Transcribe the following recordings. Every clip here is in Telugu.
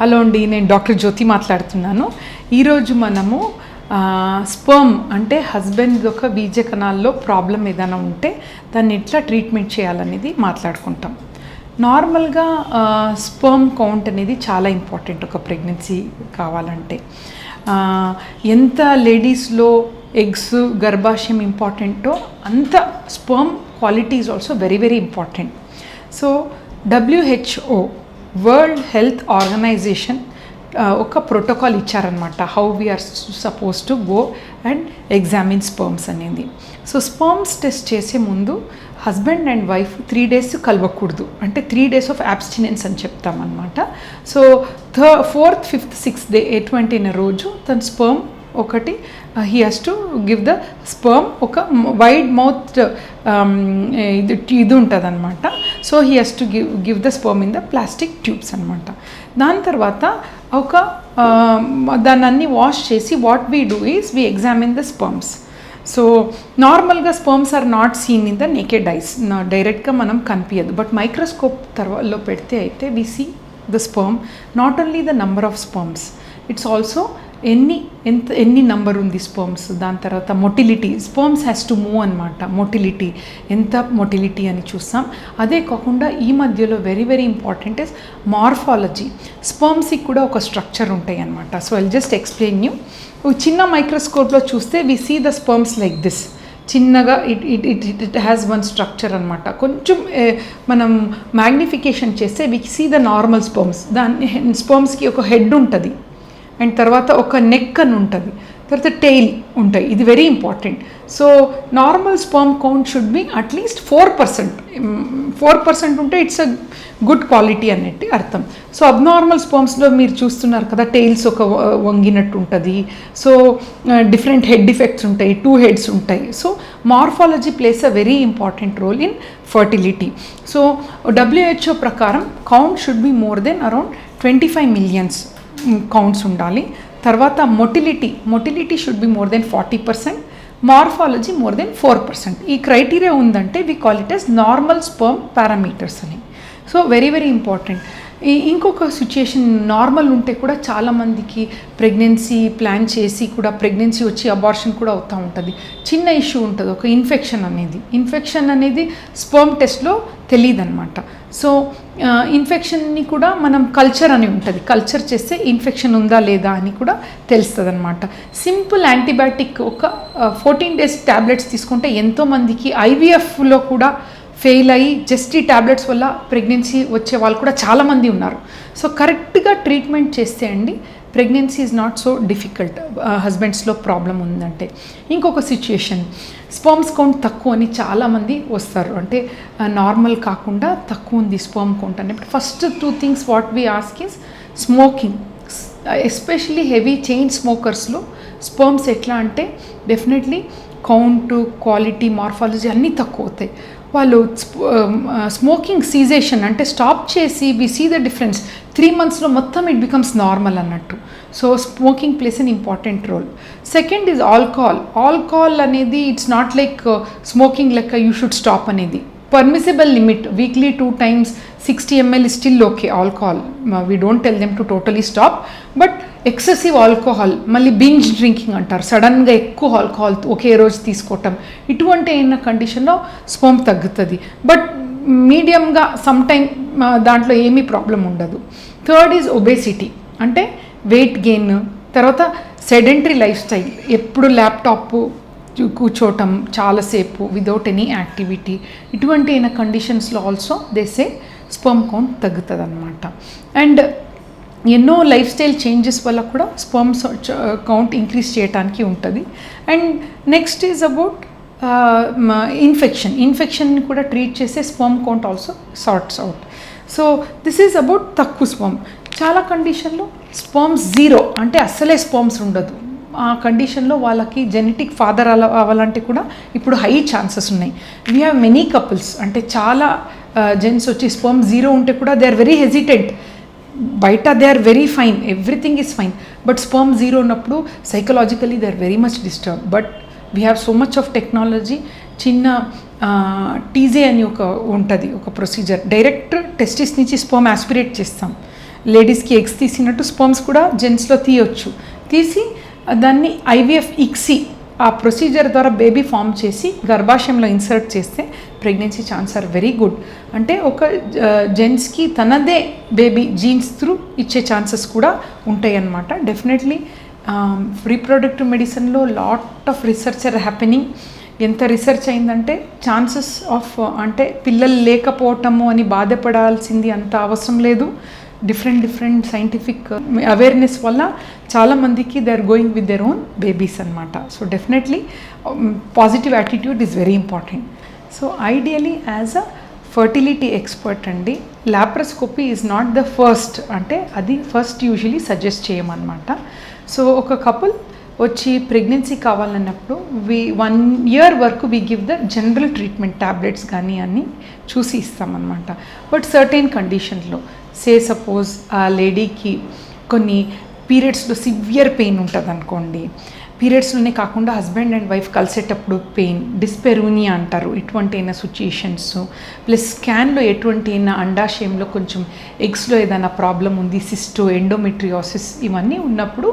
హలో అండి, నేను డాక్టర్ జ్యోతి మాట్లాడుతున్నాను. ఈరోజు మనము స్పర్మ్ అంటే హస్బెండ్ ఒక బీజ కణాల్లో ప్రాబ్లం ఏదైనా ఉంటే దాన్ని ఎట్లా ట్రీట్మెంట్ చేయాలనేది మాట్లాడుకుంటాం. నార్మల్గా స్పర్మ్ కౌంట్ అనేది చాలా ఇంపార్టెంట్ ఒక ప్రెగ్నెన్సీ కావాలంటే. ఎంత లేడీస్లో ఎగ్స్ గర్భాశయం ఇంపార్టెంటో అంత sperm quality is also very very important. So WHO World Health Organization ఒక ప్రోటోకాల్ ఇచ్చారనమాట, how we are suppose to go and examine sperms అనేది. సో స్పర్మ్స్ టెస్ట్ చేసే ముందు హస్బెండ్ అండ్ వైఫ్ 3 days కలవకూడదు, అంటే 3 days ఆఫ్ అబ్స్టినెన్స్ అని చెప్తామన్నమాట. So 4th, 5th, 6th day ఎటువంటి రోజు తన స్పర్మ్ ఒకటి he has to give the sperm ఒక వైడ్ మౌత్ ఇది ఉంటుంది అనమాట. So he has to give the sperm in the plastic tubes అనమాట. దాని తర్వాత ఒక దాన్ని అన్ని వాష్ చేసి what we do is we examine the sperms. So నార్మల్గా sperms are not seen in the naked eyes, డైరెక్ట్గా మనం కనిపించదు. బట్ మైక్రోస్కోప్ తర్వాతలో పెడితే అయితే we see the sperm, not only the number of sperms, it's also ఎన్ని నంబర్ ఉంది స్పర్మ్స్. దాని తర్వాత motility, sperms has to move అనమాట. మొటిలిటీ, ఎంత మొటిలిటీ అని చూస్తాం. అదే కాకుండా ఈ మధ్యలో very very important is morphology. స్పర్మ్స్కి కూడా ఒక స్ట్రక్చర్ ఉంటాయి అనమాట. So I'll just explain you. చిన్న మైక్రోస్కోప్లో చూస్తే we see the sperms like this, చిన్నగా ఇట్ హ్యాస్ వన్ స్ట్రక్చర్ అనమాట. కొంచెం మనం మ్యాగ్నిఫికేషన్ చేస్తే we see the normal sperms. దాని స్పర్మ్స్కి ఒక హెడ్ ఉంటుంది అండ్ తర్వాత ఒక నెక్ అని ఉంటుంది, తర్వాత టెయిల్ ఉంటాయి. ఇది very important. So normal sperm count should be at least 4%. 4% ఉంటే ఇట్స్ అ గుడ్ క్వాలిటీ అన్నట్టు అర్థం. సో అబ్నార్మల్ స్పర్మ్స్లో మీరు చూస్తున్నారు కదా, టెయిల్స్ ఒక వంగినట్టు ఉంటుంది. సో డిఫరెంట్ హెడ్ డిఫెక్ట్స్ ఉంటాయి, 2 heads ఉంటాయి. So morphology plays a very important role in fertility. So WHO ప్రకారం count should be more than around 25 million counts ఉండాలి. తర్వాత motility should be more than 40%, morphology more than 4%. ఈ క్రైటీరియా ఉందంటే we call it as normal sperm parameters అని. So very very important. ఇంకొక సిచ్యుయేషన్, నార్మల్ ఉంటే కూడా చాలామందికి ప్రెగ్నెన్సీ ప్లాన్ చేసి కూడా ప్రెగ్నెన్సీ వచ్చి అబార్షన్ కూడా అవుతూ ఉంటుంది. చిన్న ఇష్యూ ఉంటుంది, ఒక ఇన్ఫెక్షన్ అనేది స్పర్మ్ టెస్ట్లో తెలియదు అనమాట. సో ఇన్ఫెక్షన్ని కూడా మనం కల్చర్ అని ఉంటుంది, కల్చర్ చేస్తే ఇన్ఫెక్షన్ ఉందా లేదా అని కూడా తెలుస్తుంది అనమాట. సింపుల్ యాంటీబయాటిక్ ఒక 14 days ట్యాబ్లెట్స్ తీసుకుంటే ఎంతోమందికి IVFలో కూడా ఫెయిల్ అయ్యి జస్ట్ ఈ ట్యాబ్లెట్స్ వల్ల ప్రెగ్నెన్సీ వచ్చే వాళ్ళు కూడా చాలామంది ఉన్నారు. సో కరెక్ట్గా ట్రీట్మెంట్ చేస్తే అండి pregnancy is not so difficult. హస్బెండ్స్లో ప్రాబ్లం ఉందంటే. ఇంకొక సిచ్యుయేషన్, స్పర్మ్స్ కౌంట్ తక్కువ అని చాలామంది వస్తారు, అంటే నార్మల్ కాకుండా తక్కువ ఉంది స్పర్మ్ కౌంట్ అని. First 2 things what we ask is smoking. Especially heavy chain స్మోకర్స్లో స్పర్మ్స్ ఎట్లా అంటే డెఫినెట్లీ కౌంట్, క్వాలిటీ, మార్ఫాలజీ అన్నీ తక్కువ అవుతాయి. వాళ్ళు స్మోకింగ్ సీజేషన్ అంటే స్టాప్ చేసి వి సీ ద డిఫరెన్స్ 3 monthsలో మొత్తం ఇట్ బికమ్స్ నార్మల్ అన్నట్టు. So smoking plays an important role. Second is alcohol అనేది ఇట్స్ నాట్ లైక్ స్మోకింగ్ లెక్క యూ షుడ్ స్టాప్ అనేది. Permissible limit, weekly 2 times 60 ml is still okay alcohol. We don't tell them to totally stop, but excessive alcohol, మళ్ళీ బింజ్ డ్రింకింగ్ అంటారు, సడన్గా ఎక్కువ ఆల్కహాల్ ఒకే రోజు తీసుకోవటం, ఇటువంటి అయిన కండిషన్లో స్పర్మ్ తగ్గుతుంది. బట్ మీడియంగా సమ్ టైమ్ దాంట్లో ఏమీ ప్రాబ్లం ఉండదు. థర్డ్ ఈజ్ ఒబేసిటీ, అంటే వెయిట్ గెయిన్. తర్వాత సెడెంటరీ లైఫ్ స్టైల్, ఎప్పుడు ల్యాప్టాప్ కూర్చోవటం చాలాసేపు విదౌట్ ఎనీ యాక్టివిటీ, ఇటువంటి అయిన కండిషన్స్లో ఆల్సో దేసే స్పర్మ్ కౌంట్ తగ్గుతుంది అన్నమాట. అండ్ ఎన్నో లైఫ్ స్టైల్ చేంజెస్ వల్ల కూడా స్పర్మ్స్ కౌంట్ ఇంక్రీజ్ చేయడానికి ఉంటుంది. అండ్ నెక్స్ట్ ఈజ్ అబౌట్ ఇన్ఫెక్షన్ని కూడా ట్రీట్ చేసే sperm count also sorts out. So this is about తక్కువ స్పర్మ్. చాలా కండిషన్లో స్పర్మ్స్ 0 అంటే అస్సలే స్పర్మ్స్ ఉండదు. ఆ కండిషన్లో వాళ్ళకి జెనెటిక్ ఫాదర్ అవ్వాలంటే కూడా ఇప్పుడు హై ఛాన్సెస్ ఉన్నాయి. వీ హ్యావ్ మెనీ కపుల్స్, అంటే చాలా జెంట్స్ వచ్చి స్పర్మ్ 0 ఉంటే కూడా దే ఆర్ వెరీ హెజిటెంట్. బయట they are very fine, everything is fine, but sperm 0 ఉన్నప్పుడు psychologically they are very much disturb. But we have so much of technology. చిన్న టీజే అని ఒక ఉంటుంది, ఒక ప్రొసీజర్, డైరెక్ట్ టెస్టిస్ నుంచి స్పర్మ్ ఆస్పిరేట్ చేస్తాం. లేడీస్కి ఎగ్స్ తీసినట్టు స్పర్మ్స్ కూడా జెంట్స్లో తీయొచ్చు. తీసి దాన్ని ఐవీఎఫ్ ఇక్సీ ఆ ప్రొసీజర్ ద్వారా బేబీ ఫామ్ చేసి గర్భాశయంలో ఇన్సర్ట్ చేస్తే pregnancy chance are very good. అంటే ఒక జెంట్స్కి తనదే బేబీ జీన్స్ త్రూ ఇచ్చే ఛాన్సెస్ కూడా ఉంటాయి అన్నమాట. డెఫినెట్లీ రీప్రొడక్టివ్ మెడిసిన్లో lot of research are happening. ఎంత రీసెర్చ్ అయిందంటే ఛాన్సెస్ ఆఫ్ అంటే పిల్లలు లేకపోవటము అని బాధపడాల్సింది అంత అవసరం లేదు. డిఫరెంట్ సైంటిఫిక్ అవేర్నెస్ వల్ల చాలామందికి they are going with their own babies అనమాట. So definitely positive attitude is very important. So ideally as a fertility expert అండి, laparoscopy is not the first, అంటే అది ఫస్ట్ యూజువలీ సజెస్ట్ చేయమన్నమాట. సో ఒక కపుల్ వచ్చి ప్రెగ్నెన్సీ కావాలన్నప్పుడు 1 year వరకు we give the general treatment tablets కానీ అన్నీ చూసి ఇస్తామన్నమాట. బట్ సర్టెన్ కండిషన్స్లో సపోజ్ ఆ లేడీకి కొన్ని పీరియడ్స్లో సివియర్ పెయిన్ ఉంటుంది అనుకోండి, పీరియడ్స్లోనే కాకుండా హస్బెండ్ అండ్ వైఫ్ కలిసేటప్పుడు పెయిన్, డిస్పెరూనియా అంటారు, ఇటువంటి అయినా సిచ్యుయేషన్స్, ప్లస్ స్కాన్లో ఎటువంటి అయినా అండాశయంలో కొంచెం ఎగ్స్లో ఏదైనా ప్రాబ్లం ఉంది, సిస్టో, ఎండోమెట్రియోసిస్ ఇవన్నీ ఉన్నప్పుడు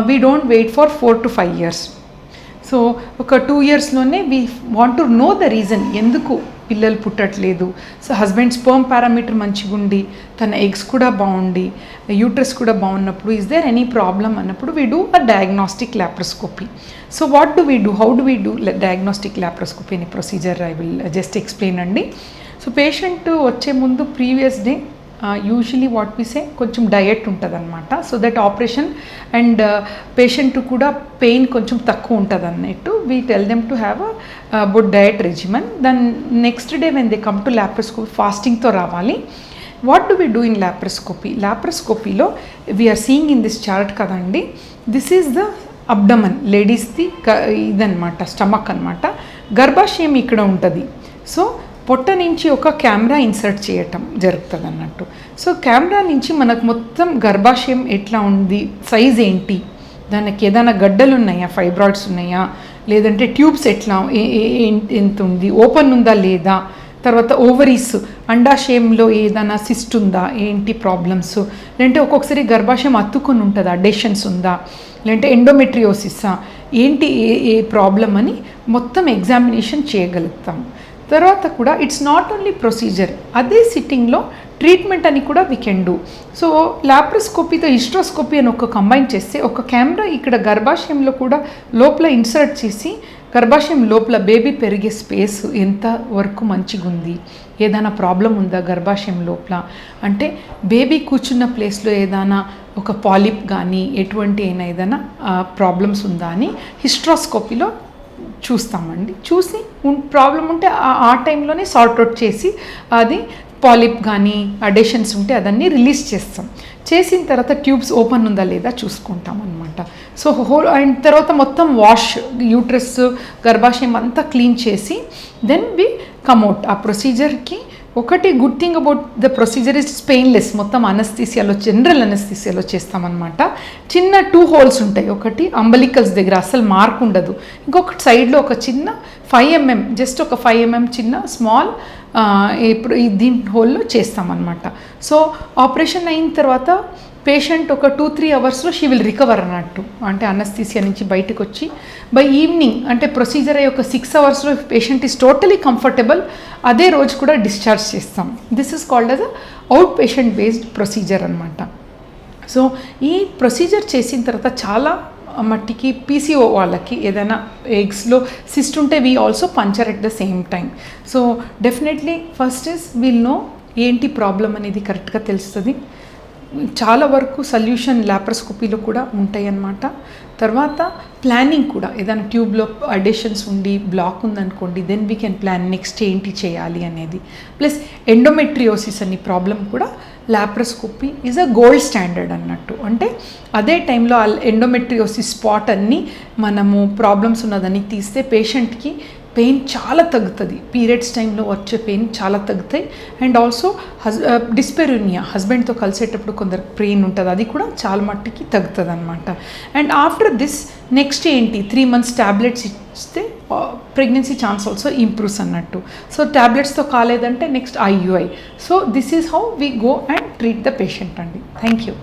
we don't wait for 4 to 5 years. So ఒక 2 yearsలోనే we want to know the reason ఎందుకు పిల్లలు పుట్టట్లేదు. సో హస్బెండ్ స్పర్మ్ పారామీటర్ మంచిగా ఉండి తన ఎగ్స్ కూడా బాగుండి యూట్రస్ కూడా బాగున్నప్పుడు ఈజ్ దేర్ ఎనీ ప్రాబ్లమ్ అన్నప్పుడు we do a diagnostic laparoscopy. So what do we do, how do we do diagnostic laparoscopy అనే procedure I will just explain అండి. సో పేషెంట్ వచ్చే ముందు previous day usually what we say కొంచెం డయట్ ఉంటుంది అనమాట. So that operation and patient కూడా పెయిన్ కొంచెం తక్కువ ఉంటుంది అన్నట్టు we tell them to have a good diet regimen. Then next day when they come to laparoscopy ఫాస్టింగ్తో రావాలి. What do we do in laparoscopy? లాప్రోస్కోపీలో we are seeing in this chart కదండి, దిస్ ఈజ్ ద అబ్డమన్, లేడీస్ది ఇదనమాట, స్టమక్ అనమాట. గర్భాశయం ఇక్కడ ఉంటుంది. సో పొట్ట నుంచి ఒక కెమెరా ఇన్సర్ట్ చేయటం జరుగుతుంది అన్నట్టు. సో కెమెరా నుంచి మనకు మొత్తం గర్భాశయం ఎట్లా ఉంది, సైజ్ ఏంటి, దానికి ఏదైనా గడ్డలు ఉన్నాయా, ఫైబ్రాయిడ్స్ ఉన్నాయా, లేదంటే ట్యూబ్స్ ఎట్లా ఎంత ఉంది, ఓపెన్ ఉందా లేదా, తర్వాత ఓవరీస్ అండాశయంలో ఏదైనా సిస్ట్ ఉందా, ఏంటి ప్రాబ్లమ్స్, లేదంటే ఒక్కొక్కసారి గర్భాశయం అత్తుకొని ఉంటుందా, డెషన్స్ ఉందా, లేదంటే ఎండోమెట్రియోసిస్సా, ఏంటి ఏ ప్రాబ్లం అని మొత్తం ఎగ్జామినేషన్ చేయగలుగుతాం. తర్వాత కూడా ఇట్స్ నాట్ ఓన్లీ ప్రొసీజర్, అదే సిట్టింగ్లో ట్రీట్మెంట్ అని కూడా వీ కెన్ డూ. సో లాప్రోస్కోపీతో హిస్ట్రోస్కోపీ అని ఒక కంబైన్ చేస్తే ఒక కెమెరా ఇక్కడ గర్భాశయంలో కూడా లోపల ఇన్సర్ట్ చేసి గర్భాశయం లోపల బేబీ పెరిగే స్పేస్ ఎంత వరకు మంచిగా ఉంది, ఏదైనా ప్రాబ్లం ఉందా గర్భాశయం లోపల, అంటే బేబీ కూర్చున్న ప్లేస్లో ఏదైనా ఒక పాలిప్ కానీ ఎటువంటి అయినా ఏదైనా ప్రాబ్లమ్స్ ఉందా అని హిస్ట్రోస్కోపీలో చూస్తామండి. చూసి ప్రాబ్లం ఉంటే ఆ టైంలోనే సార్ట్అవుట్ చేసి అది పాలిప్ కానీ అడేషన్స్ ఉంటే అదన్నీ రిలీజ్ చేస్తాం. చేసిన తర్వాత ట్యూబ్స్ ఓపెన్ ఉందా లేదా చూసుకుంటాం అనమాట. సో అండ్ తర్వాత మొత్తం వాష్ యూట్రస్ గర్భాశయం అంతా క్లీన్ చేసి దెన్ వి కమ్అవుట్. ఆ ప్రొసీజర్కి ఒకటి good thing about the procedure is painless, మొత్తం అనస్థీసియాలో జనరల్ అనస్థీసియాలో చేస్తామన్నమాట. చిన్న 2 holes ఉంటాయి, ఒకటి అంబలికల్స్ దగ్గర అసలు మార్క్ ఉండదు, ఇంకొకటి సైడ్లో ఒక చిన్న 5 mm జస్ట్ ఒక 5 mm చిన్న స్మాల్ ఇప్పుడు దీని హోల్లో చేస్తామన్నమాట. సో ఆపరేషన్ అయిన తర్వాత పేషెంట్ ఒక 2-3 hours షీ విల్ రికవర్ అన్నట్టు, అంటే అనస్థీసియా నుంచి బయటకు వచ్చి బై ఈవినింగ్ అంటే ప్రొసీజర్ అయ్యి ఒక 6 hours patient is totally comfortable, అదే రోజు కూడా డిశ్చార్జ్ చేస్తాం. This is called as a out patient based procedure అనమాట. సో ఈ ప్రొసీజర్ చేసిన తర్వాత చాలా మట్టికి పీసీఓ వాళ్ళకి ఏదైనా ఎగ్స్లో సిస్ట్ ఉంటే we also puncture at the same time. So definitely first is wheel no ఏంటి ప్రాబ్లం అనేది కరెక్ట్గా తెలుస్తుంది. చాలా వరకు సొల్యూషన్ లాప్రోస్కోపీలో కూడా ఉంటాయి అన్నమాట. తర్వాత ప్లానింగ్ కూడా ఏదైనా ట్యూబ్లో అడేషన్స్ ఉండి బ్లాక్ ఉందనుకోండి, then we can plan next ఏంటి చేయాలి అనేది. ప్లస్ ఎండోమెట్రియోసిస్ అనే ప్రాబ్లం కూడా laparoscopy is a gold standard అన్నట్టు. అంటే అదే టైంలో ఎండోమెట్రియోసిస్ స్పాట్ అన్నీ మనము ప్రాబ్లమ్స్ ఉన్నదని తీస్తే పేషెంట్కి పెయిన్ చాలా తగ్గుతుంది, పీరియడ్స్ టైంలో వచ్చే పెయిన్ చాలా తగ్గుతాయి. అండ్ ఆల్సో డిస్పెరోనియా, హస్బెండ్తో కలిసేటప్పుడు కొందరు పెయిన్ ఉంటుంది, అది కూడా చాలా మట్టుకి తగ్గుతుంది అనమాట. అండ్ ఆఫ్టర్ దిస్ నెక్స్ట్ ఏంటి, 3 months ట్యాబ్లెట్స్ ఇస్తే ప్రెగ్నెన్సీ ఛాన్స్ ఆల్సో ఇంప్రూవ్స్ అన్నట్టు. సో ట్యాబ్లెట్స్తో కాలేదంటే next IUI. So this is how we go and treat the patient అండి. Thank you.